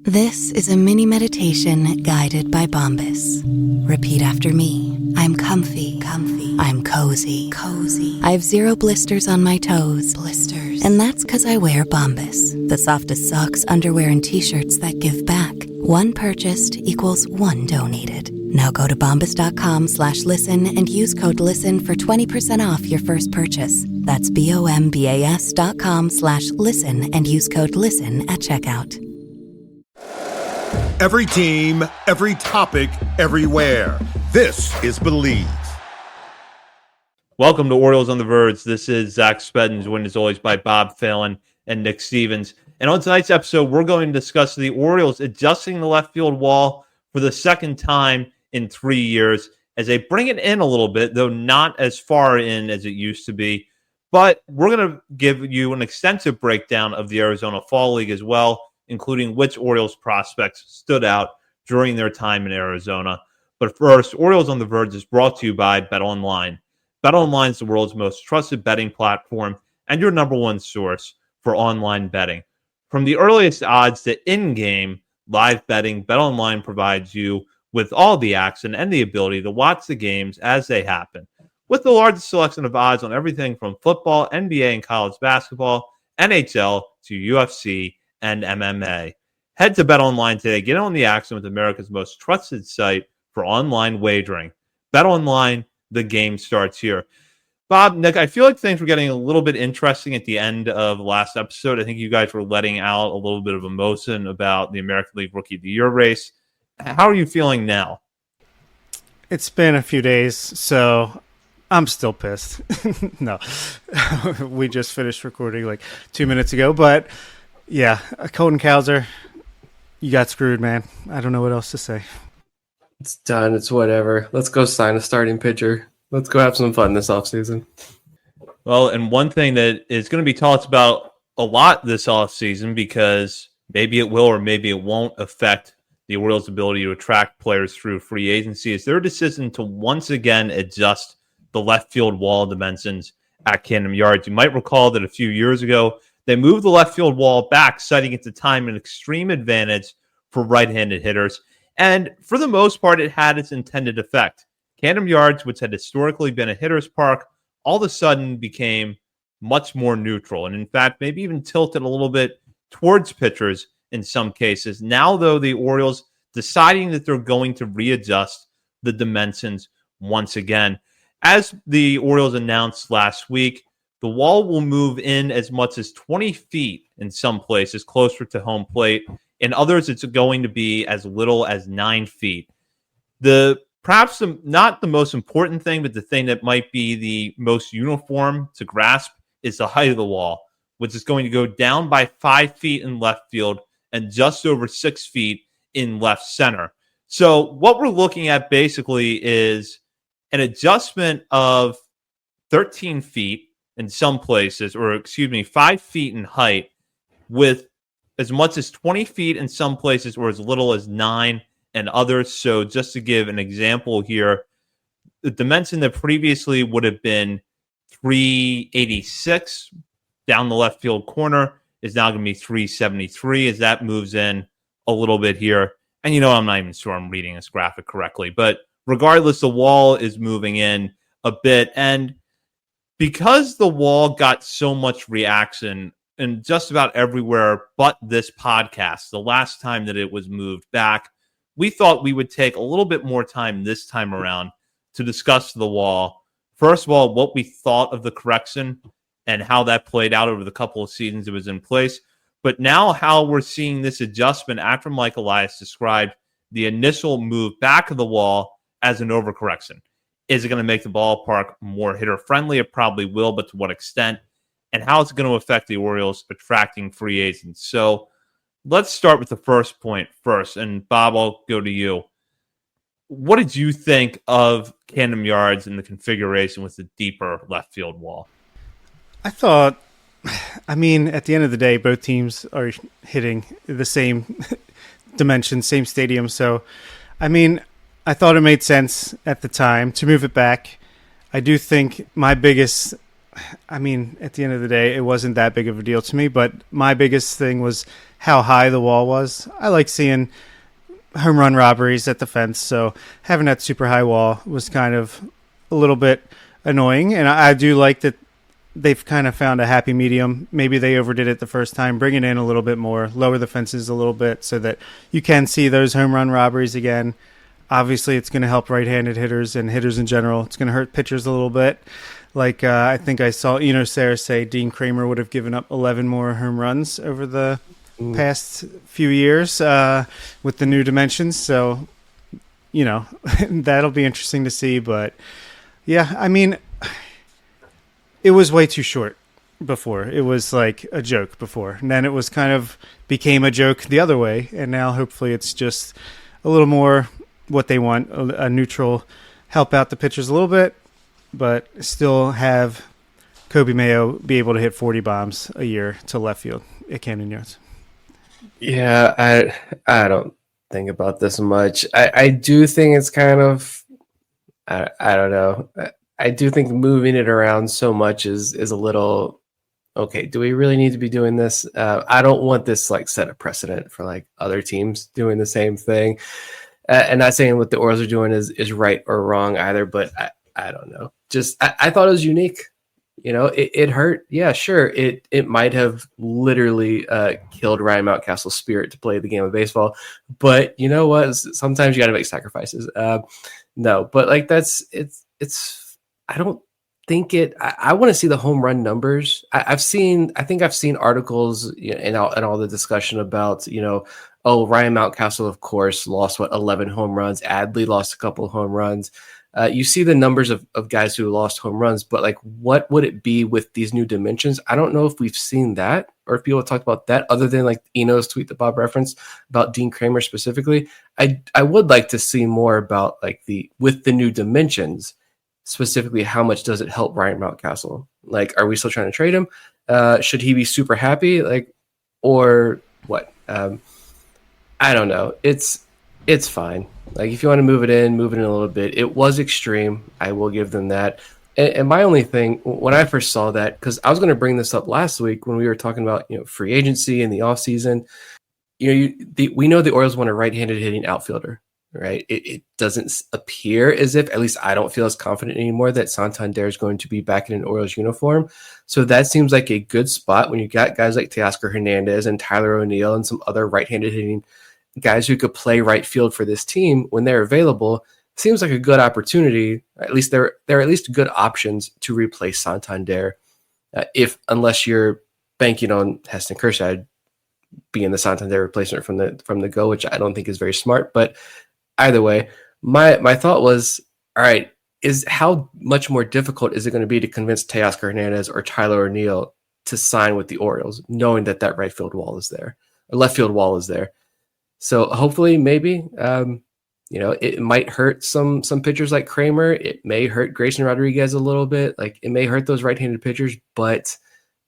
This is a mini meditation guided by Bombas. Repeat after me. I'm comfy. I'm cozy. I have 0 blisters on my toes. And that's because I wear Bombas, the softest socks, underwear, and t-shirts that give back. One purchased equals one donated. Now go to bombas.com/listen and use code LISTEN for 20% off your first purchase. That's bombas.com/listen and use code LISTEN at checkout. Every team, every topic, everywhere. This is Believe. Welcome to Orioles on the Verge. This is Zach Spedden, joined as always by Bob Phelan and Nick Stevens. And on tonight's episode, we're going to discuss the Orioles adjusting the left field wall for the second time in 3 years as they bring it in a little bit, though not as far in as it used to be. But we're going to give you an extensive breakdown of the Arizona Fall League as well, including which Orioles prospects stood out during their time in Arizona. But first, Orioles on the Verge is brought to you by BetOnline. BetOnline is the world's most trusted betting platform and your number one source for online betting. From the earliest odds to in-game live betting, BetOnline provides you with all the action and the ability to watch the games as they happen. With the largest selection of odds on everything from football, NBA and college basketball, NHL to UFC and MMA. Head to BetOnline today. Get on the action with America's most trusted site for online wagering. BetOnline, the game starts here. Bob, Nick, I feel like things were getting a little bit interesting at the end of last episode. I think you guys were letting out a little bit of emotion about the American League Rookie of the Year race. How are you feeling now? It's been a few days, so I'm still pissed. No, we just finished recording like 2 minutes ago, but yeah, Colton Cowser, you got screwed, man. I don't know what else to say. It's done. It's whatever. Let's go sign a starting pitcher. Let's go have some fun this offseason. Well, and one thing that is going to be talked about a lot this offseason, because maybe it will or maybe it won't affect the Orioles' ability to attract players through free agency, is their decision to once again adjust the left field wall dimensions at Camden Yards. You might recall that a few years ago, they moved the left field wall back, citing at the time an extreme advantage for right-handed hitters. And for the most part, it had its intended effect. Camden Yards, which had historically been a hitter's park, all of a sudden became much more neutral. And in fact, maybe even tilted a little bit towards pitchers in some cases. Now, though, the Orioles deciding that they're going to readjust the dimensions once again. As the Orioles announced last week, the wall will move in as much as 20 feet in some places, closer to home plate. In others, it's going to be as little as 9 feet. Perhaps not the most important thing, but the thing that might be the most uniform to grasp is the height of the wall, which is going to go down by 5 feet in left field and just over 6 feet in left center. So what we're looking at basically is an adjustment of 13 feet in some places, 5 feet in height, with as much as 20 feet in some places or as little as 9 and others. So just to give an example here, the dimension that previously would have been 386 down the left field corner is now going to be 373 as that moves in a little bit here. And I'm not even sure I'm reading this graphic correctly, but regardless, the wall is moving in a bit. And because the wall got so much reaction in just about everywhere but this podcast, the last time that it was moved back, we thought we would take a little bit more time this time around to discuss the wall. First of all, what we thought of the correction and how that played out over the couple of seasons it was in place. But now how we're seeing this adjustment after Mike Elias described the initial move back of the wall as an overcorrection. Is it going to make the ballpark more hitter-friendly? It probably will, but to what extent? And how is it going to affect the Orioles attracting free agents? So let's start with the first point first. And Bob, I'll go to you. What did you think of Camden Yards and the configuration with the deeper left field wall? I thought, at the end of the day, both teams are hitting the same dimension, same stadium. So, I thought it made sense at the time to move it back. I do think my biggest I mean, at the end of the day, it wasn't that big of a deal to me, but my biggest thing was how high the wall was. I like seeing home run robberies at the fence, so having that super high wall was kind of a little bit annoying, and I do like that they've kind of found a happy medium. Maybe they overdid it the first time, bring it in a little bit more, lower the fences a little bit so that you can see those home run robberies again. Obviously, it's going to help right-handed hitters and hitters in general. It's going to hurt pitchers a little bit. Like I think I saw Sarah say Dean Kramer would have given up 11 more home runs over the past few years with the new dimensions. So, that'll be interesting to see. But, yeah, I mean, it was way too short before. It was like a joke before. And then it was kind of became a joke the other way. And now hopefully it's just a little more what they want, a neutral, help out the pitchers a little bit, but still have Kobe Mayo be able to hit 40 bombs a year to left field at Camden Yards. Yeah, I don't think about this much. I do think it's kind of I don't know. I do think moving it around so much is a little okay. Do we really need to be doing this? I don't want this like set a precedent for like other teams doing the same thing. And not saying what the Orioles are doing is right or wrong either, but I don't know. Just I thought it was unique. It hurt. Yeah, sure. It might have literally killed Ryan Mountcastle's spirit to play the game of baseball. But you know what? Sometimes you got to make sacrifices. No, but like it's. I don't think it. I want to see the home run numbers. I think I've seen articles and all the discussion about oh, Ryan Mountcastle, of course, lost 11 home runs. Adley lost a couple of home runs. You see the numbers of guys who lost home runs, but like, what would it be with these new dimensions? I don't know if we've seen that or if people have talked about that other than like Eno's tweet that Bob referenced about Dean Kramer specifically. I would like to see more about like with the new dimensions, specifically how much does it help Ryan Mountcastle? Like, are we still trying to trade him? Should he be super happy? Like, or what? I don't know. It's fine. Like if you want to move it in a little bit. It was extreme. I will give them that. And my only thing when I first saw that, because I was going to bring this up last week when we were talking about free agency and the offseason. We know the Orioles want a right-handed hitting outfielder, right? It doesn't appear as if, at least I don't feel as confident anymore, that Santander is going to be back in an Orioles uniform. So that seems like a good spot when you got guys like Teoscar Hernandez and Tyler O'Neill and some other right-handed hitting guys who could play right field for this team when they're available. Seems like a good opportunity. At least they're at least good options to replace Santander, unless you're banking on Heston Kjerstad being the Santander replacement from the go, which I don't think is very smart. But either way, my thought was, all right, is how much more difficult is it going to be to convince Teoscar Hernandez or Tyler O'Neill to sign with the Orioles, knowing that right field wall is there, or left field wall is there. So hopefully, maybe, it might hurt some pitchers like Kramer. It may hurt Grayson Rodriguez a little bit. Like it may hurt those right-handed pitchers, but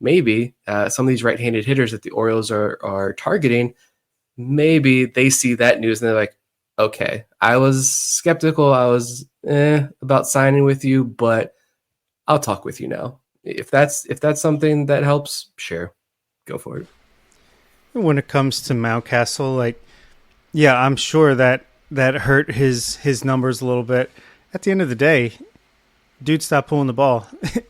maybe some of these right-handed hitters that the Orioles are targeting, maybe they see that news and they're like, okay, I was skeptical. I was about signing with you, but I'll talk with you now. If that's something that helps, sure, go for it. When it comes to Mountcastle, like, yeah, I'm sure that hurt his numbers a little bit. At the end of the day, dude stopped pulling the ball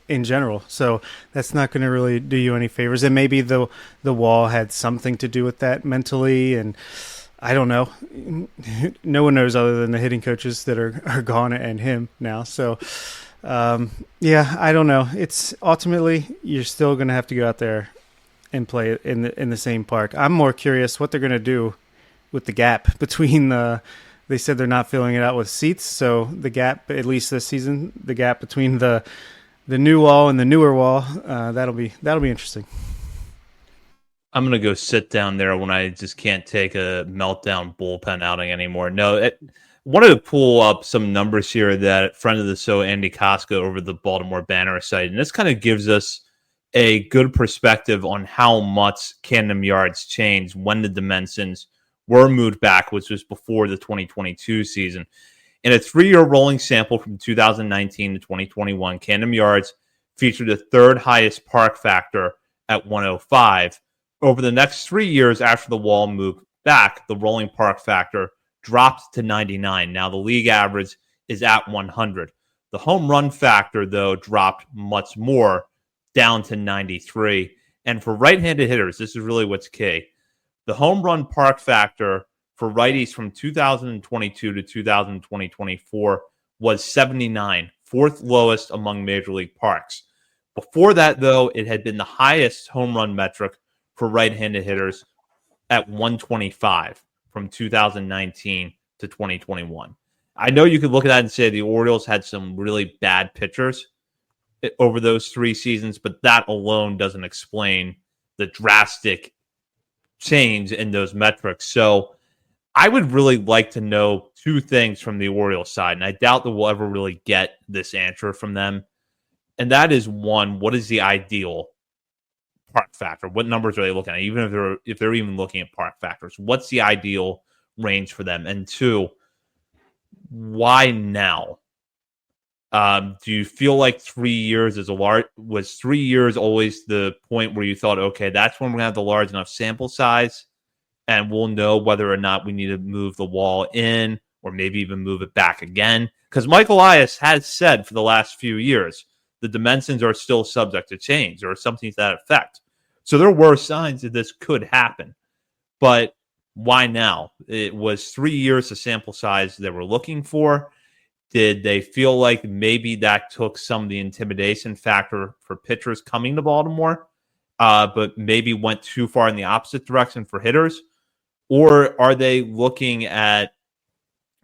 in general. So that's not going to really do you any favors. And maybe the wall had something to do with that mentally. And I don't know. No one knows other than the hitting coaches that are gone and him now. So, yeah, I don't know. It's ultimately you're still going to have to go out there and play it in the same park. I'm more curious what they're going to do with the gap between they said they're not filling it out with seats, so the gap, at least this season, the gap between the new wall and the newer wall, that'll be interesting. I'm going to go sit down there when I just can't take a meltdown bullpen outing anymore. No, wanted to pull up some numbers here that friend of the show, Andy Koska, over the Baltimore Banner site, and this kind of gives us a good perspective on how much Camden Yards changed when the dimensions were moved back, which was before the 2022 season. In a 3-year rolling sample from 2019 to 2021, Camden Yards featured the third highest park factor at 105. Over the next 3 years after the wall moved back, the rolling park factor dropped to 99. Now the league average is at 100. The home run factor, though, dropped much more, down to 93. And for right-handed hitters, this is really what's key. The home run park factor for righties from 2022 to 2024 was 79, fourth lowest among major league parks. Before that, though, it had been the highest home run metric for right-handed hitters at 125 from 2019 to 2021. I know you could look at that and say the Orioles had some really bad pitchers over those 3 seasons, but that alone doesn't explain the drastic change in those metrics. So I would really like to know 2 things from the Orioles side, and I doubt that we'll ever really get this answer from them. And that is, 1, what is the ideal park factor? What numbers are they looking at? Even if they're even looking at park factors, what's the ideal range for them? And 2, why now? Do you feel like 3 years is was 3 years always the point where you thought, okay, that's when we're going to have the large enough sample size and we'll know whether or not we need to move the wall in or maybe even move it back again? Because Mike Elias has said for the last few years, the dimensions are still subject to change or something to that effect. So there were signs that this could happen. But why now? It was 3 years of sample size they were looking for. Did they feel like maybe that took some of the intimidation factor for pitchers coming to Baltimore, but maybe went too far in the opposite direction for hitters? Or are they looking at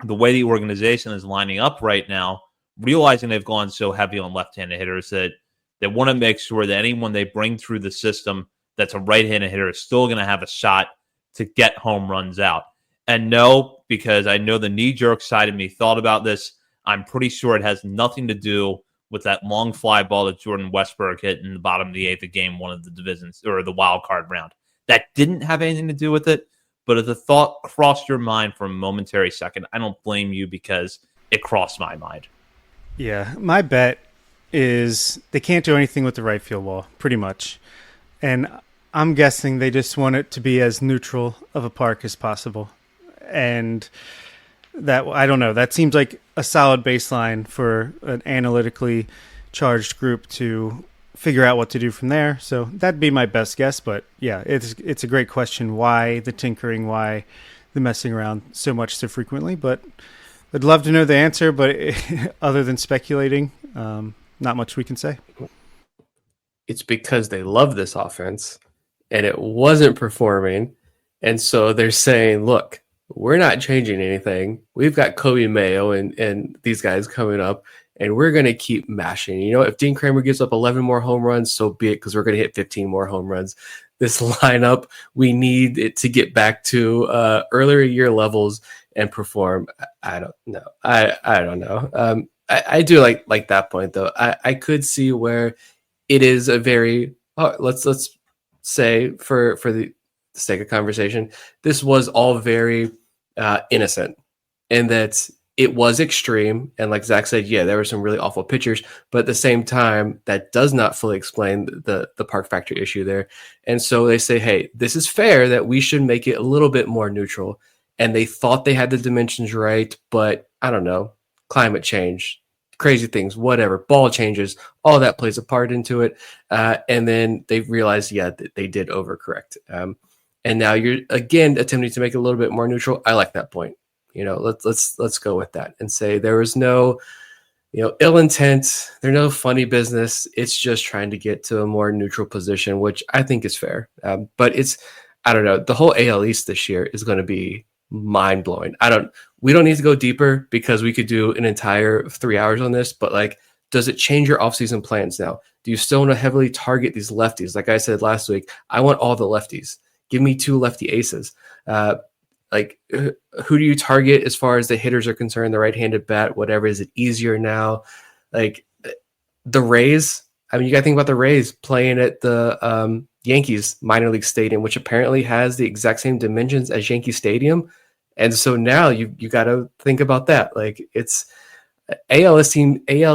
the way the organization is lining up right now, realizing they've gone so heavy on left-handed hitters that they want to make sure that anyone they bring through the system that's a right-handed hitter is still going to have a shot to get home runs out? And no, because I know the knee-jerk side of me thought about this, I'm pretty sure it has nothing to do with that long fly ball that Jordan Westberg hit in the bottom of the 8th of game 1 of the divisions or the wild card round. That didn't have anything to do with it. But if the thought crossed your mind for a momentary second, I don't blame you because it crossed my mind. Yeah, my bet is they can't do anything with the right field wall, pretty much. And I'm guessing they just want it to be as neutral of a park as possible. And that, I don't know, that seems like a solid baseline for an analytically charged group to figure out what to do from there. So that'd be my best guess. But yeah, it's a great question. Why the tinkering? Why the messing around so much so frequently? But I'd love to know the answer. But other than speculating, not much we can say. It's because they love this offense and it wasn't performing. And so they're saying, look, we're not changing anything. We've got Kobe Mayo and these guys coming up, and we're going to keep mashing. You know, if Dean Kramer gives up 11 more home runs, so be it, because we're going to hit 15 more home runs. This lineup, we need it to get back to earlier year levels and perform. I don't know. I don't know. I do like that point, though. I could see where it is a very let's say for the sake of conversation, this was all very innocent, and that it was extreme. And like Zach said, yeah, there were some really awful pitchers, but at the same time, that does not fully explain the park factor issue there. And so they say, hey, this is fair that we should make it a little bit more neutral. And they thought they had the dimensions right, but I don't know, climate change, crazy things, whatever, ball changes, all that plays a part into it. And then they realized, yeah, that they did overcorrect. And now you're again attempting to make it a little bit more neutral. I like that point. You know, let's go with that and say there was no, ill intent. There's no funny business. It's just trying to get to a more neutral position, which I think is fair. But I don't know. The whole AL East this year is going to be mind blowing. We don't need to go deeper because we could do an entire 3 hours on this. But like, does it change your offseason plans now? Do you still want to heavily target these lefties? Like I said last week, I want all the lefties. Give me 2 lefty aces. Like, who do you target as far as the hitters are concerned? The right-handed bat, whatever. Is it easier now? Like the Rays. I mean, you got to think about the Rays playing at the Yankees minor league stadium, which apparently has the exact same dimensions as Yankee Stadium. And so now you got to think about that. Like it's AL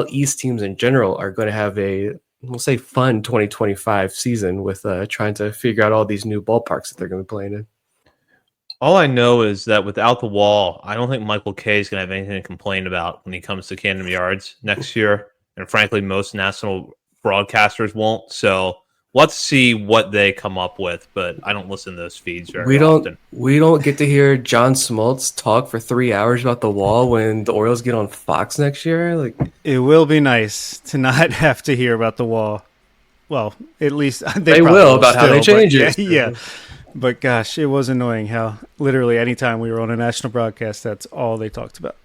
East teams in general are going to have a we'll say fun 2025 season with trying to figure out all these new ballparks that they're going to be playing in. All I know is that without the wall, I don't think Michael Kay is going to have anything to complain about when he comes to Camden Yards next year. And frankly, most national broadcasters won't. So let's see what they come up with. But I don't listen to those feeds very often. We don't get to hear John Smoltz talk for 3 hours about the wall when the Orioles get on Fox next year. Like, It will be nice to not have to hear about the wall. Well, at least they probably will about how they still, change but it. Yeah. But gosh, it was annoying how literally anytime we were on a national broadcast, that's all they talked about.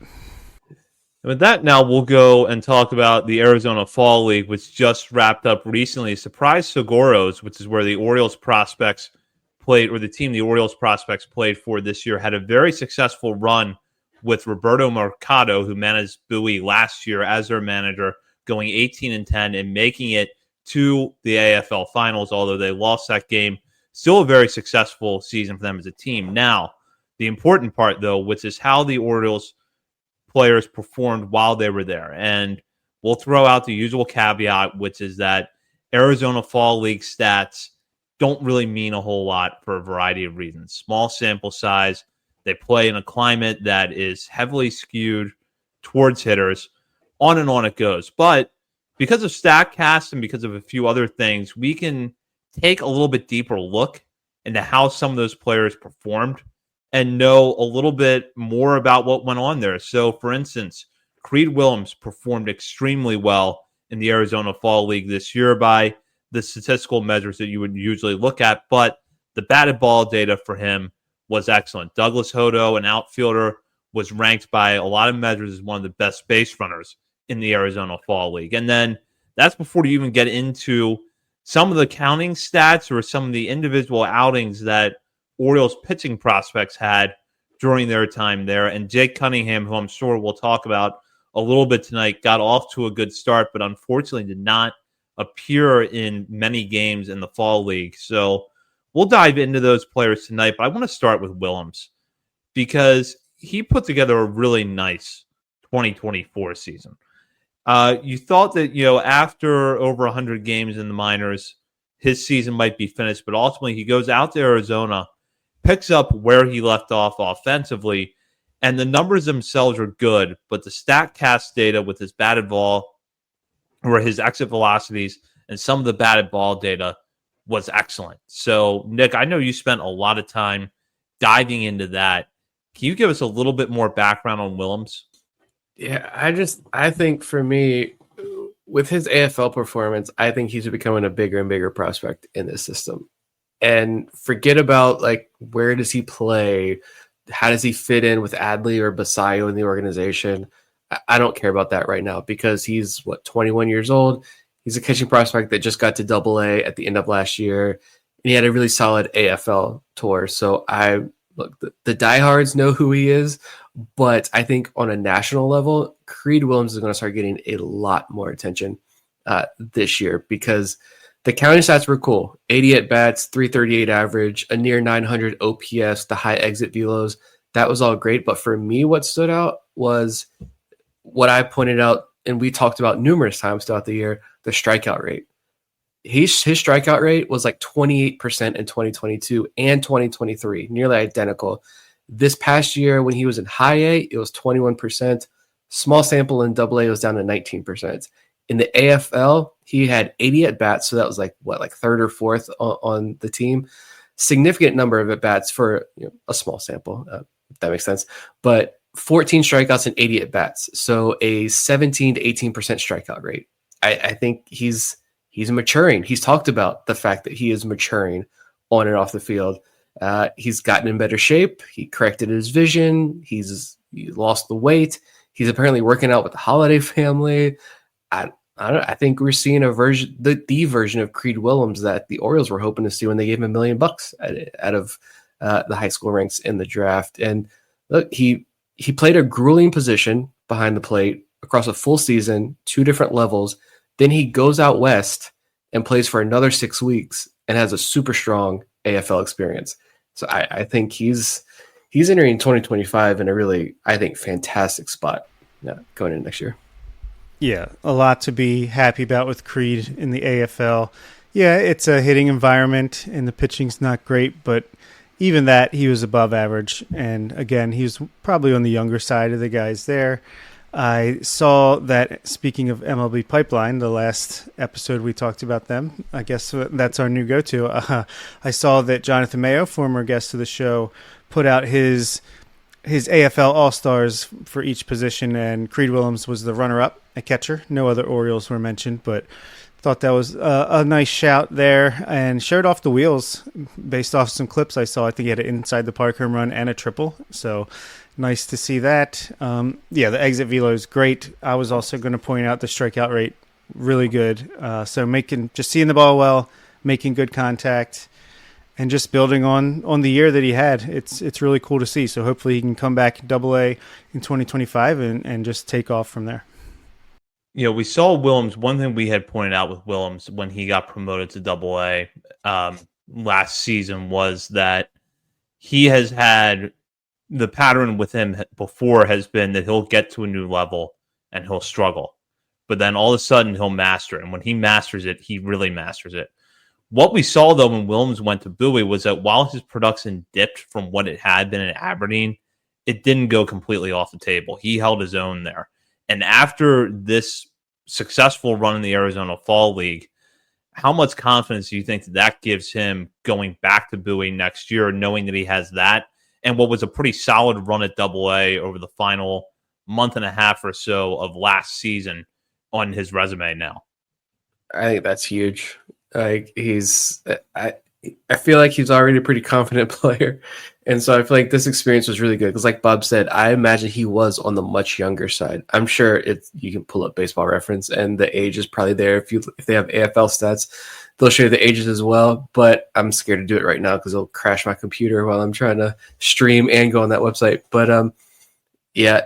With that, now we'll go and talk about the Arizona Fall League, which just wrapped up recently. Surprise Seguros, which is where the Orioles prospects played, or the team the Orioles prospects played for this year, had a very successful run with Roberto Mercado, who managed Bowie last year as their manager, going 18-10 and making it to the AFL finals, although they lost that game. Still a very successful season for them as a team. Now, the important part, though, which is how the Orioles players performed while they were there. And we'll throw out the usual caveat, which is that Arizona Fall League stats don't really mean a whole lot for a variety of reasons. Small sample size. They play in a climate that is heavily skewed towards hitters. On and on it goes. But because of StatCast and because of a few other things, we can take a little bit deeper look into how some of those players performed and know a little bit more about what went on there. So, for instance, Creed Willems performed extremely well in the Arizona Fall League this year by the statistical measures that you would usually look at, but the batted ball data for him was excellent. Douglas Hodo, an outfielder, was ranked by a lot of measures as one of the best base runners in the Arizona Fall League. And then that's before you even get into some of the counting stats or some of the individual outings that Orioles pitching prospects had during their time there. And Jake Cunningham, who I'm sure we'll talk about a little bit tonight, got off to a good start, but unfortunately did not appear in many games in the Fall League. So we'll dive into those players tonight, but I want to start with Willems because he put together a really nice 2024 season. You thought that, after over 100 games in the minors, his season might be finished, but ultimately he goes out to Arizona, picks up where he left off offensively, and the numbers themselves are good, but the StatCast data with his batted ball or his exit velocities and some of the batted ball data was excellent. So, Nick, I know you spent a lot of time diving into that. Can you give us a little bit more background on Willems? Yeah, I think for me, with his AFL performance, I think he's becoming a bigger and bigger prospect in this system. And forget about like where does he play? How does he fit in with Adley or Basayo in the organization? I don't care about that right now because he's 21 years old. He's a catching prospect that just got to Double-A at the end of last year, and he had a really solid AFL tour. So the diehards know who he is, but I think on a national level, Creed Willems is going to start getting a lot more attention this year because the counting stats were cool. 80 at-bats, 338 average, a near 900 OPS, the high exit velos. That was all great. But for me, what stood out was what I pointed out, and we talked about numerous times throughout the year, the strikeout rate. His strikeout rate was like 28% in 2022 and 2023, nearly identical. This past year, when he was in high A, it was 21%. Small sample in Double-A was down to 19%. In the AFL, he had 80 at-bats, so that was like third or fourth on the team. Significant number of at-bats for a small sample, if that makes sense. But 14 strikeouts and 80 at-bats, so a 17 to 18% strikeout rate. I think he's maturing. He's talked about the fact that he is maturing on and off the field. He's gotten in better shape. He corrected his vision. He lost the weight. He's apparently working out with the Holiday family. I don't know. I think we're seeing a version, the version of Creed Willems that the Orioles were hoping to see when they gave him $1 million out of the high school ranks in the draft. And look, he played a grueling position behind the plate across a full season, 2 different levels. Then he goes out west and plays for another 6 weeks and has a super strong AFL experience. So I think he's entering 2025 in a really, I think, fantastic spot going into next year. Yeah, a lot to be happy about with Creed in the AFL. Yeah, it's a hitting environment, and the pitching's not great, but even that, he was above average. And again, he was probably on the younger side of the guys there. I saw that, speaking of MLB Pipeline, the last episode we talked about them. I guess that's our new go-to. I saw that Jonathan Mayo, former guest of the show, put out his AFL All-Stars for each position, and Creed Willems was the runner-up at catcher. No other Orioles were mentioned, but thought that was a nice shout there, and showed off the wheels based off some clips I saw. I think he had an inside the park home run and a triple, so nice to see that. Yeah, the exit velo is great. I was also going to point out the strikeout rate, really good. So just seeing the ball well, making good contact, and just building on the year that he had. It's really cool to see. So hopefully he can come back Double-A in 2025 and just take off from there. You know, we saw Willems. One thing we had pointed out with Willems when he got promoted to Double-A last season was that he has had the pattern with him before has been that he'll get to a new level and he'll struggle, but then all of a sudden he'll master it. And when he masters it, he really masters it. What we saw, though, when Willems went to Bowie was that while his production dipped from what it had been at Aberdeen, it didn't go completely off the table. He held his own there. And after this successful run in the Arizona Fall League, how much confidence do you think that gives him going back to Bowie next year, knowing that he has that and what was a pretty solid run at Double-A over the final month and a half or so of last season on his resume now? I think that's huge. Like I feel like he's already a pretty confident player. And so I feel like this experience was really good because, like Bob said, I imagine he was on the much younger side. I'm sure you can pull up Baseball Reference and the age is probably there. If they have AFL stats, they'll show you the ages as well. But I'm scared to do it right now because it'll crash my computer while I'm trying to stream and go on that website. But yeah,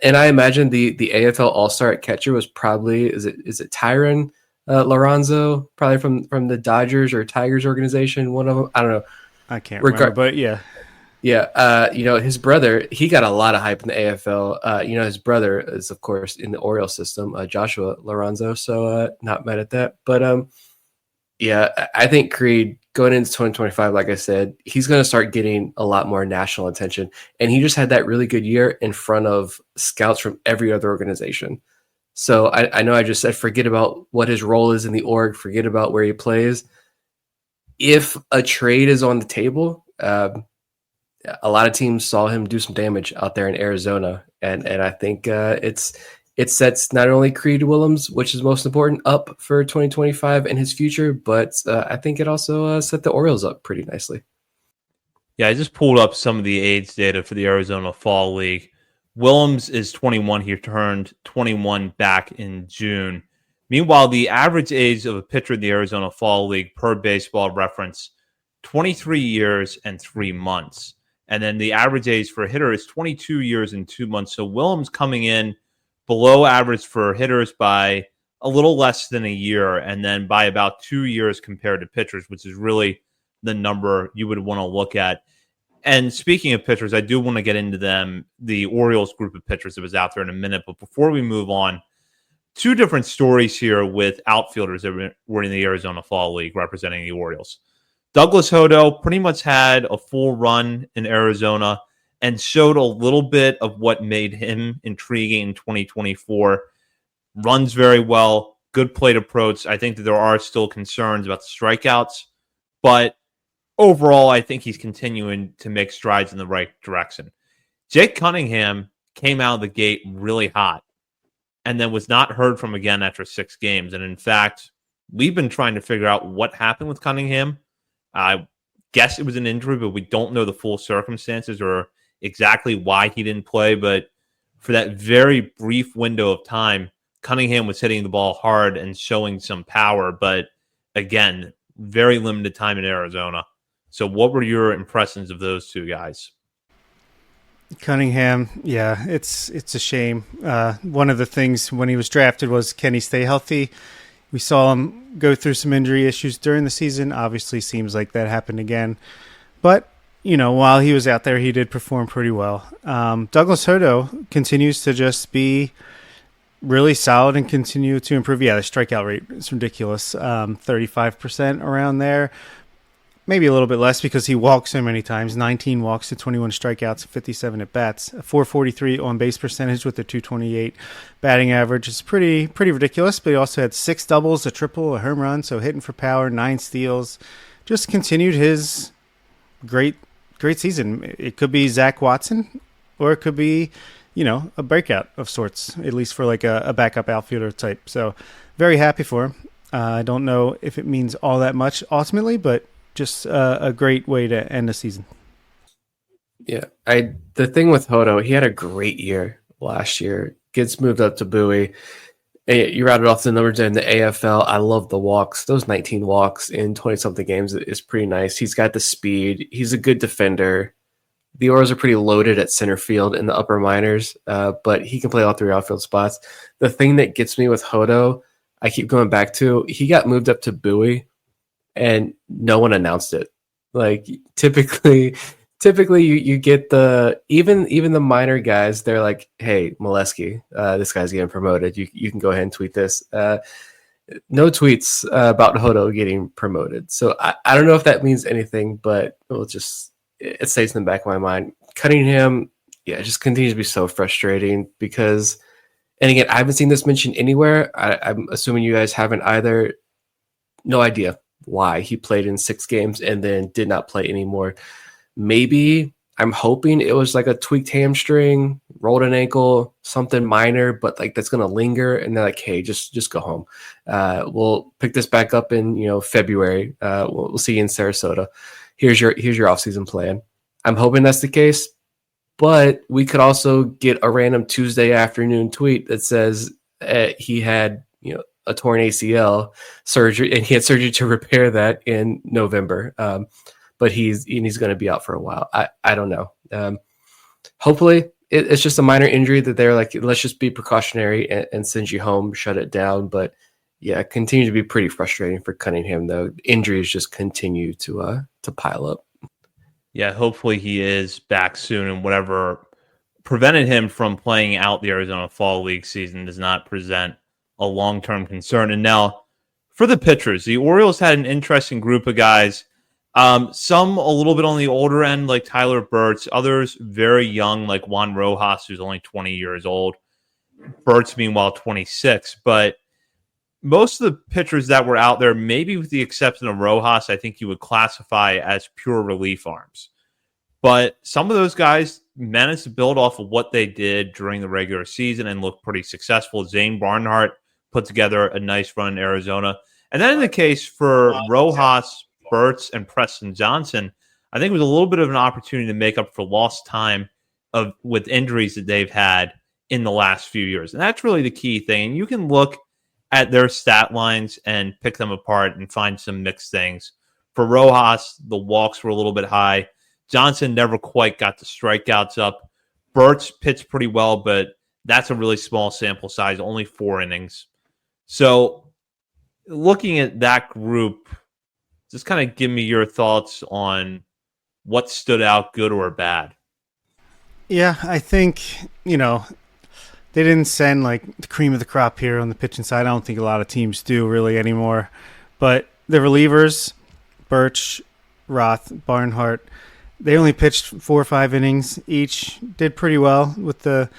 and I imagine the AFL All-Star at catcher was probably is it Tyron Lorenzo, probably from the Dodgers or Tigers organization. One of them, I don't know. I can't remember, but yeah. Yeah, his brother, he got a lot of hype in the AFL. His brother is, of course, in the Orioles system, Joshua Lorenzo, so not mad at that. But, yeah, I think Creed, going into 2025, like I said, he's going to start getting a lot more national attention. And he just had that really good year in front of scouts from every other organization. So I know I just said forget about what his role is in the org, forget about where he plays. If a trade is on the table, a lot of teams saw him do some damage out there in Arizona, and I think it sets not only Creed Willems, which is most important, up for 2025 and his future, but I think it also set the Orioles up pretty nicely. Yeah, I just pulled up some of the AIDS data for the Arizona Fall League. Willems is 21. He turned 21 back in June. Meanwhile, the average age of a pitcher in the Arizona Fall League per Baseball Reference, 23 years and 3 months. And then the average age for a hitter is 22 years and 2 months. So Willems coming in below average for hitters by a little less than a year, and then by about 2 years compared to pitchers, which is really the number you would want to look at. And speaking of pitchers, I do want to get into the Orioles group of pitchers that was out there in a minute. But before we move on, two different stories here with outfielders that were in the Arizona Fall League representing the Orioles. Douglas Hodo pretty much had a full run in Arizona and showed a little bit of what made him intriguing in 2024. Runs very well, good plate approach. I think that there are still concerns about the strikeouts, but overall, I think he's continuing to make strides in the right direction. Jake Cunningham came out of the gate really hot and then was not heard from again after 6 games. And in fact, we've been trying to figure out what happened with Cunningham. I guess it was an injury, but we don't know the full circumstances or exactly why he didn't play. But for that very brief window of time, Cunningham was hitting the ball hard and showing some power. But again, very limited time in Arizona. So what were your impressions of those two guys? Cunningham, yeah, it's a shame. One of the things when he was drafted was, can he stay healthy? We saw him go through some injury issues during the season. Obviously, seems like that happened again. But, while he was out there, he did perform pretty well. Douglas Hodo continues to just be really solid and continue to improve. Yeah, the strikeout rate is ridiculous. 35% around there. Maybe a little bit less because he walks so many times. 19 walks to 21 strikeouts, 57 at bats. A 443 on base percentage with a 228 batting average is pretty ridiculous. But he also had 6 doubles, a triple, a home run. So hitting for power, 9 steals. Just continued his great season. It could be Zach Watson, or it could be, a breakout of sorts, at least for like a backup outfielder type. So very happy for him. I don't know if it means all that much ultimately, but just a great way to end the season. Yeah, the thing with Hodo, he had a great year last year. Gets moved up to Bowie. You routed off the numbers in the AFL. I love the walks. Those 19 walks in 20-something games is pretty nice. He's got the speed. He's a good defender. The Orioles are pretty loaded at center field in the upper minors, but he can play all 3 outfield spots. The thing that gets me with Hodo, I keep going back to, he got moved up to Bowie, and no one announced it. Like typically you get the even the minor guys, they're like, hey, Molesky, this guy's getting promoted. You can go ahead and tweet this. No tweets about Hodo getting promoted. So I don't know if that means anything, but it stays in the back of my mind. Cunningham, it just continues to be so frustrating because, and again, I haven't seen this mentioned anywhere. I'm assuming you guys haven't either. No idea why he played in 6 games and then did not play anymore. Maybe I'm hoping it was like a tweaked hamstring, rolled an ankle, something minor, but like that's going to linger. And they're like, hey, just go home. We'll pick this back up in, February. We'll see you in Sarasota. Here's your offseason plan. I'm hoping that's the case, but we could also get a random Tuesday afternoon tweet that says he had, a torn ACL surgery, and he had surgery to repair that in November. But he's going to be out for a while. I don't know. Hopefully it's just a minor injury that they're like, let's just be precautionary and send you home, shut it down. But yeah, continue to be pretty frustrating for Cunningham though. Injuries just continue to pile up. Yeah, hopefully he is back soon, and whatever prevented him from playing out the Arizona Fall League season does not present a long-term concern. And now for the pitchers, the Orioles had an interesting group of guys. Some a little bit on the older end, like Tyler Burtz. Others very young, like Juan Rojas, who's only 20 years old. Burtz, meanwhile, 26. But most of the pitchers that were out there, maybe with the exception of Rojas, I think you would classify as pure relief arms. But some of those guys managed to build off of what they did during the regular season and look pretty successful. Zane Barnhart put together a nice run in Arizona. And then in the case for Rojas, Burtz, and Preston Johnson, I think it was a little bit of an opportunity to make up for lost time with injuries that they've had in the last few years. And that's really the key thing. And you can look at their stat lines and pick them apart and find some mixed things. For Rojas, the walks were a little bit high. Johnson never quite got the strikeouts up. Burtz pitched pretty well, but that's a really small sample size, only 4 innings. So looking at that group, just kind of give me your thoughts on what stood out, good or bad. Yeah, I think, they didn't send like the cream of the crop here on the pitching side. I don't think a lot of teams do really anymore. But the relievers, Birch, Roth, Barnhart, they only pitched 4 or 5 innings each. Did pretty well with the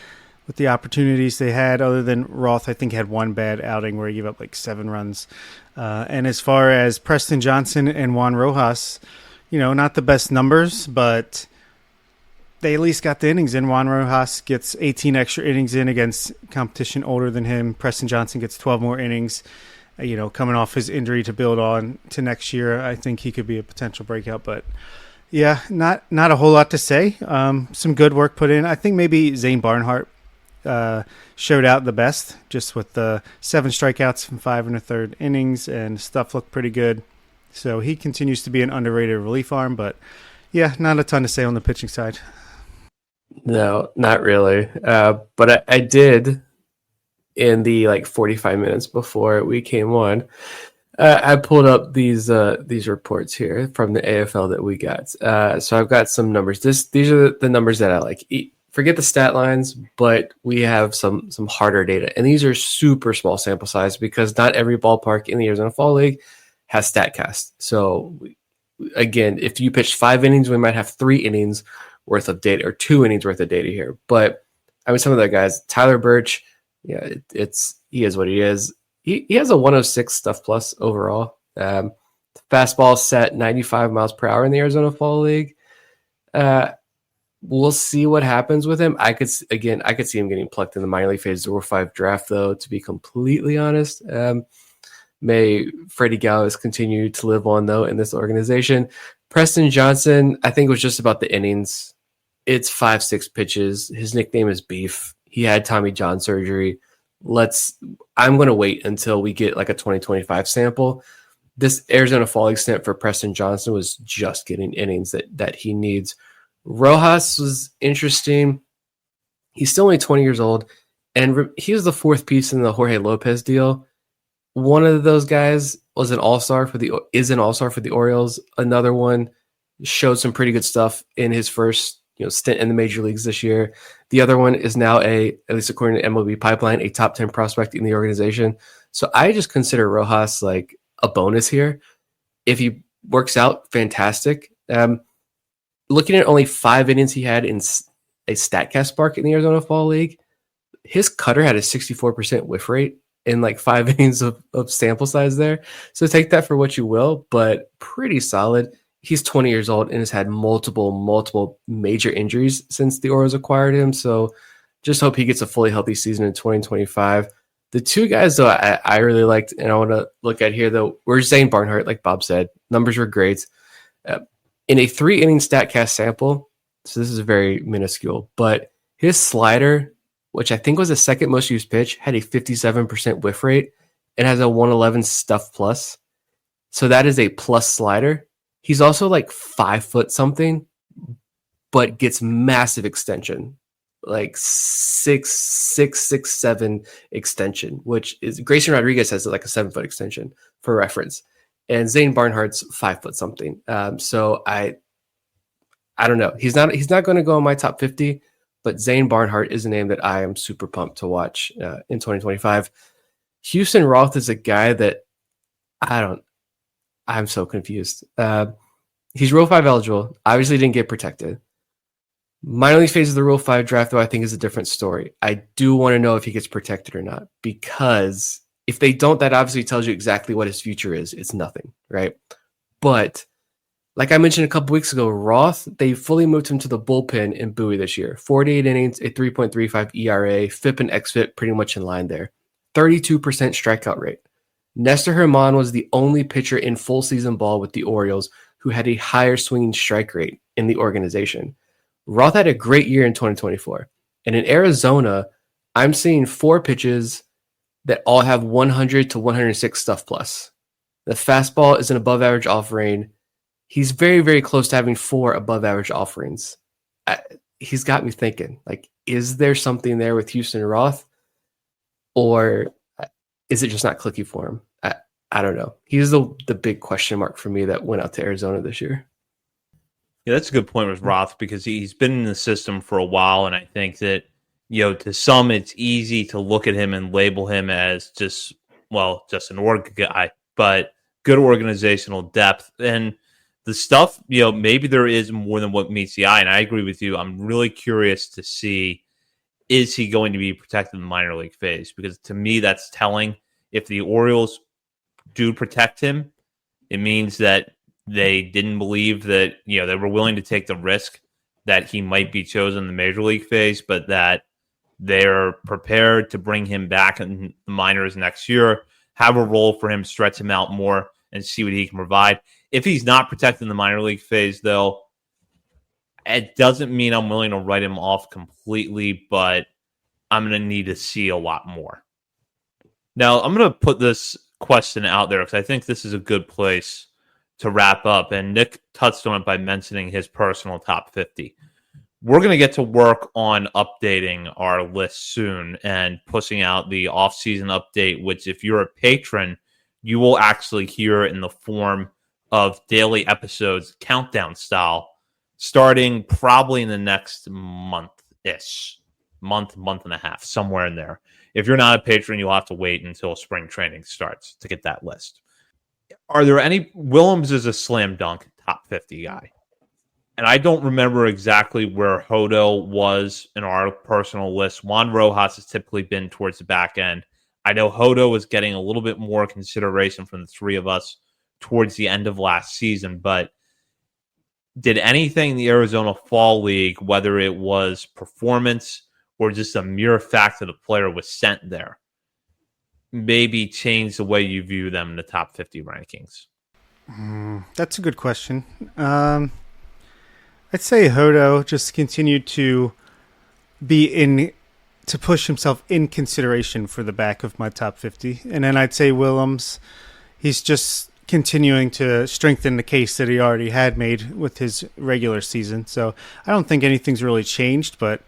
opportunities they had. Other than Roth, I think had one bad outing where he gave up like 7 runs. And as far as Preston Johnson and Juan Rojas, not the best numbers, but they at least got the innings in. Juan Rojas gets 18 extra innings in against competition older than him. Preston Johnson gets 12 more innings, coming off his injury to build on to next year. I think he could be a potential breakout, but yeah, not a whole lot to say. Some good work put in. I think maybe Zane Barnhart showed out the best, just with the 7 strikeouts from 5 1/3 innings, and stuff looked pretty good. So he continues to be an underrated relief arm, but yeah, not a ton to say on the pitching side. No, not really. But I did in the 45 minutes before we came on. I pulled up these reports here from the AFL that we got. So I've got some numbers. These are the numbers that I like. forget the stat lines, but we have some harder data. And these are super small sample size because not every ballpark in the Arizona Fall League has StatCast. So again, if you pitch 5 innings, we might have 3 innings worth of data or 2 innings worth of data here. But I mean, some of the guys, Tyler Birch, yeah, he is what he is. He has a 106 stuff plus overall. Fastball set 95 miles per hour in the Arizona Fall League. We'll see what happens with him. I could see him getting plucked in the minor league phase 05 draft, though, to be completely honest. May Freddie Galvis continue to live on, though, in this organization. Preston Johnson, I think, was just about the innings. It's 5-6 pitches. His nickname is Beef. He had Tommy John surgery. I'm going to wait until we get like a 2025 sample. This Arizona Fall League stamp for Preston Johnson was just getting innings that he needs. Rojas was interesting. He's still only 20 years old, and he was the 4th piece in the Jorge Lopez deal. One of those guys is an all-star for the Orioles. Another one showed some pretty good stuff in his first stint in the major leagues this year. The other one is now at least according to MLB Pipeline, a top 10 prospect in the organization. So I just consider Rojas like a bonus here. If he works out, fantastic. Looking at only 5 innings he had in a StatCast spark in the Arizona Fall League, his cutter had a 64% whiff rate in like 5 innings of sample size there. So take that for what you will, but pretty solid. He's 20 years old and has had multiple major injuries since the Orioles acquired him. So just hope he gets a fully healthy season in 2025. The 2 guys, though, I really liked, and I want to look at here, though, were Zane Barnhart, like Bob said. Numbers were great. In a 3-inning StatCast sample, so this is very minuscule, but his slider, which I think was the 2nd most used pitch, had a 57% whiff rate and has a 111 stuff plus. So that is a plus slider. He's also like 5 foot something, but gets massive extension, like 6'7" extension, which is Grayson Rodriguez has like a 7-foot extension for reference. And Zane Barnhart's 5 foot something. So I don't know. He's not going to go in my top 50, but Zane Barnhart is a name that I am super pumped to watch in 2025. Houston Roth is a guy that I'm so confused. He's Rule 5 eligible. Obviously didn't get protected. Minor league phase of the Rule 5 draft, though, I think is a different story. I do want to know if he gets protected or not, because if they don't, that obviously tells you exactly what his future is. It's nothing, right? But like I mentioned a couple weeks ago, Roth, they fully moved him to the bullpen in Bowie this year. 48 innings, a 3.35 ERA, FIP and XFIP pretty much in line there. 32% strikeout rate. Nestor Herman was the only pitcher in full season ball with the Orioles who had a higher swinging strike rate in the organization. Roth had a great year in 2024. And in Arizona, I'm seeing 4 pitches that all have 100 to 106 stuff plus. The fastball is an above average offering. He's very, very close to having 4 above average offerings. He's got me thinking, like, is there something there with Houston Roth, or is it just not clicky for him? I don't know. He's the big question mark for me that went out to Arizona this year. Yeah, that's a good point with Roth, because he's been in the system for a while, and I think that, to some it's easy to look at him and label him as just an org guy, but good organizational depth. And the stuff, maybe there is more than what meets the eye, and I agree with you. I'm really curious to see, is he going to be protected in the minor league phase? Because to me, that's telling. If the Orioles do protect him, it means that they didn't believe that, they were willing to take the risk that he might be chosen in the major league phase, but that they're prepared to bring him back in the minors next year, have a role for him, stretch him out more, and see what he can provide. If he's not protected in the minor league phase, though, it doesn't mean I'm willing to write him off completely, but I'm going to need to see a lot more. Now, I'm going to put this question out there because I think this is a good place to wrap up. And Nick touched on it by mentioning his personal top 50. We're going to get to work on updating our list soon and pushing out the off-season update, which if you're a patron, you will actually hear in the form of daily episodes, countdown style, starting probably in the next month, month-ish, month and a half, somewhere in there. If you're not a patron, you'll have to wait until spring training starts to get that list. Are there any? Willems is a slam dunk top 50 guy. And I don't remember exactly where Hodo was in our personal list. Juan Rojas has typically been towards the back end. I know Hodo was getting a little bit more consideration from the three of us towards the end of last season, but did anything in the Arizona Fall League, whether it was performance or just a mere fact that the player was sent there, maybe change the way you view them in the top 50 rankings? That's a good question. I'd say Hodo just continued to push himself in consideration for the back of my top 50. And then I'd say Willems, he's just continuing to strengthen the case that he already had made with his regular season. So I don't think anything's really changed, but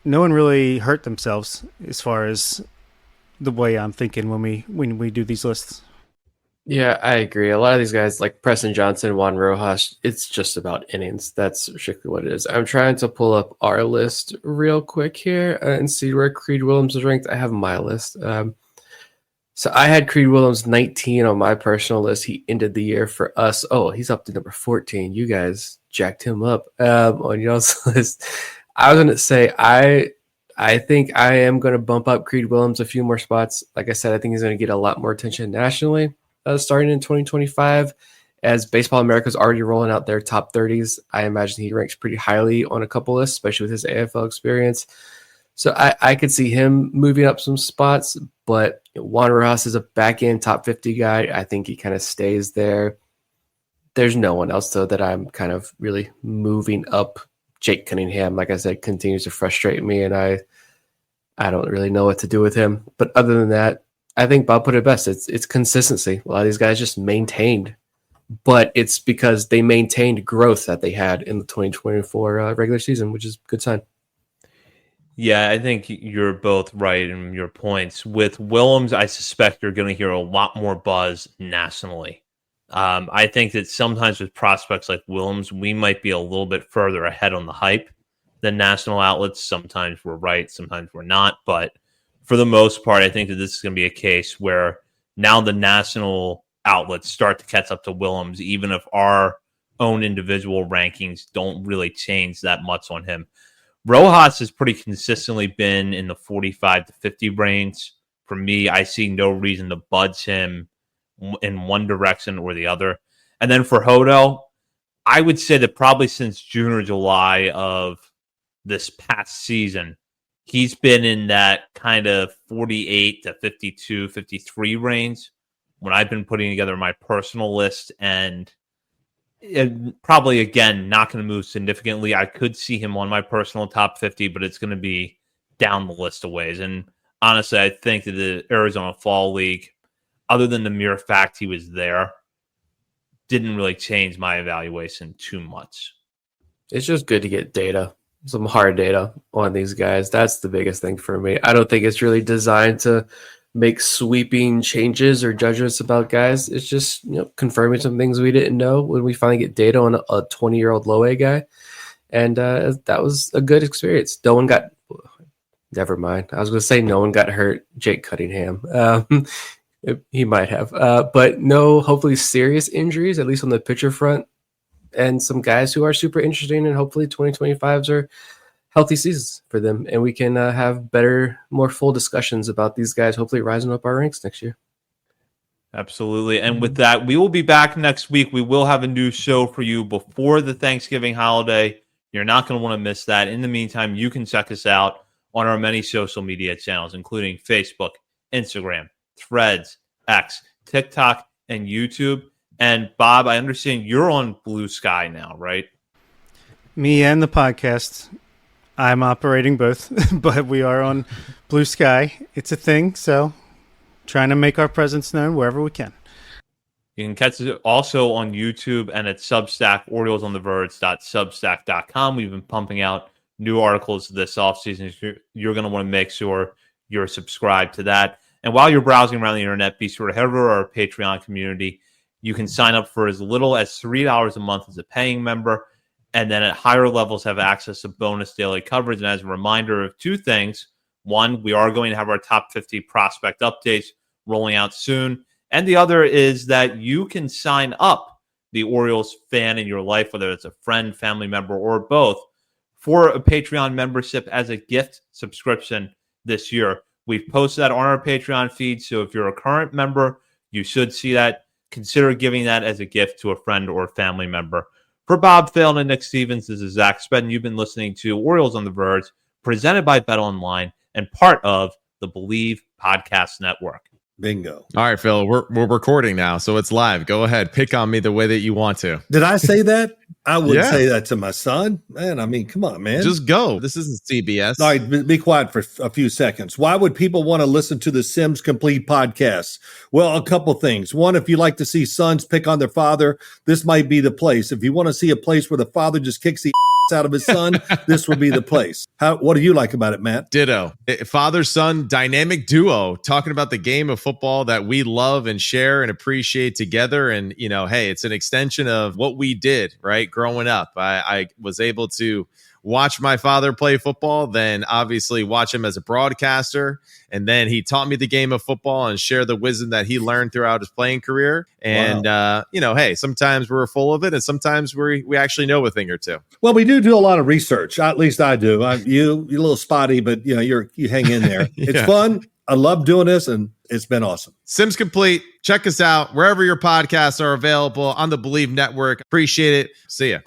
no one really hurt themselves as far as the way I'm thinking when we do these lists. Yeah, I agree. A lot of these guys, like Preston Johnson, Juan Rojas, it's just about innings. That's strictly what it is. I'm trying to pull up our list real quick here and see where Creed Willems is ranked. I have my list. So I had Creed Willems 19 on my personal list. He ended the year for us. Oh, he's up to number 14. You guys jacked him up on y'all's list. I was going to say, I think I am going to bump up Creed Willems a few more spots. Like I said, I think he's going to get a lot more attention nationally. Starting in 2025, as Baseball America is already rolling out their top 30s, I imagine he ranks pretty highly on a couple lists, especially with his AFL experience. So I could see him moving up some spots, but Juan Rojas is a back-end top 50 guy. I think he kind of stays there. There's no one else, though, that I'm kind of really moving up. Jake Cunningham, like I said, continues to frustrate me, and I don't really know what to do with him. But other than that, I think Bob put it best. It's consistency. A lot of these guys just maintained, but it's because they maintained growth that they had in the 2024 regular season, which is a good sign. Yeah, I think you're both right in your points. With Willems, I suspect you're going to hear a lot more buzz nationally. I think that sometimes with prospects like Willems, we might be a little bit further ahead on the hype than national outlets. Sometimes we're right, sometimes we're not, but for the most part, I think that this is going to be a case where now the national outlets start to catch up to Willems, even if our own individual rankings don't really change that much on him. Rojas has pretty consistently been in the 45 to 50 range. For me, I see no reason to budge him in one direction or the other. And then for Hodo, I would say that probably since June or July of this past season, he's been in that kind of 48 to 52, 53 range when I've been putting together my personal list, and probably, again, not going to move significantly. I could see him on my personal top 50, but it's going to be down the list of ways. And honestly, I think that the Arizona Fall League, other than the mere fact he was there, didn't really change my evaluation too much. It's just good to get data. Some hard data on these guys. That's the biggest thing for me. I don't think it's really designed to make sweeping changes or judgments about guys. It's just, confirming some things we didn't know when we finally get data on a 20-year-old low A guy. And that was a good experience. No one got, never mind. I was going to say no one got hurt. Jake Cunningham. He might have, but no, hopefully serious injuries, at least on the pitcher front. And some guys who are super interesting, and hopefully 2025s are healthy seasons for them. And we can have better, more full discussions about these guys, hopefully rising up our ranks next year. Absolutely. And with that, we will be back next week. We will have a new show for you before the Thanksgiving holiday. You're not going to want to miss that. In the meantime, you can check us out on our many social media channels, including Facebook, Instagram, Threads, X, TikTok, and YouTube. And Bob, I understand you're on Blue Sky now, right? Me and the podcast. I'm operating both, but we are on Blue Sky. It's a thing, so trying to make our presence known wherever we can. You can catch it also on YouTube and at Substack, OriolesOnTheVerge.substack.com. We've been pumping out new articles this offseason. You're going to want to make sure you're subscribed to that. And while you're browsing around the internet, be sure to head over to our Patreon community. You can sign up for as little as $3 a month as a paying member. and then at higher levels have access to bonus daily coverage. And as a reminder of two things, one, we are going to have our top 50 prospect updates rolling out soon. And the other is that you can sign up the Orioles fan in your life, whether it's a friend, family member, or both, for a Patreon membership as a gift subscription this year. We've posted that on our Patreon feed, so if you're a current member, you should see that. Consider giving that as a gift to a friend or family member. For Bob Phelan and Nick Stevens, this is Zach Spedden. You've been listening to Orioles on the Verge, presented by BetOnline and part of the Believe Podcast Network. Bingo. All right, Phil, we're recording now, so it's live. Go ahead. Pick on me the way that you want to. Did I say that? I wouldn't say that to my son. Man, I mean, come on, man. Just go. This isn't CBS. All right, be quiet for a few seconds. Why would people want to listen to the Sims Complete podcast? Well, a couple things. One, if you like to see sons pick on their father, this might be the place. If you want to see a place where the father just kicks the out of his son, this will be the place. What do you like about it, Matt? Ditto. Father-son dynamic duo talking about the game of football that we love and share and appreciate together. And, you know, hey, it's an extension of what we did, right? Growing up, I was able to watch my father play football, then obviously watch him as a broadcaster. And then he taught me the game of football and share the wisdom that he learned throughout his playing career. And, you know, hey, sometimes we're full of it and sometimes we actually know a thing or two. Well, we do a lot of research. At least I do. You're a little spotty, but you know, you hang in there. Yeah. It's fun. I love doing this and it's been awesome. Sims Complete. Check us out wherever your podcasts are available on the Believe Network. Appreciate it. See ya.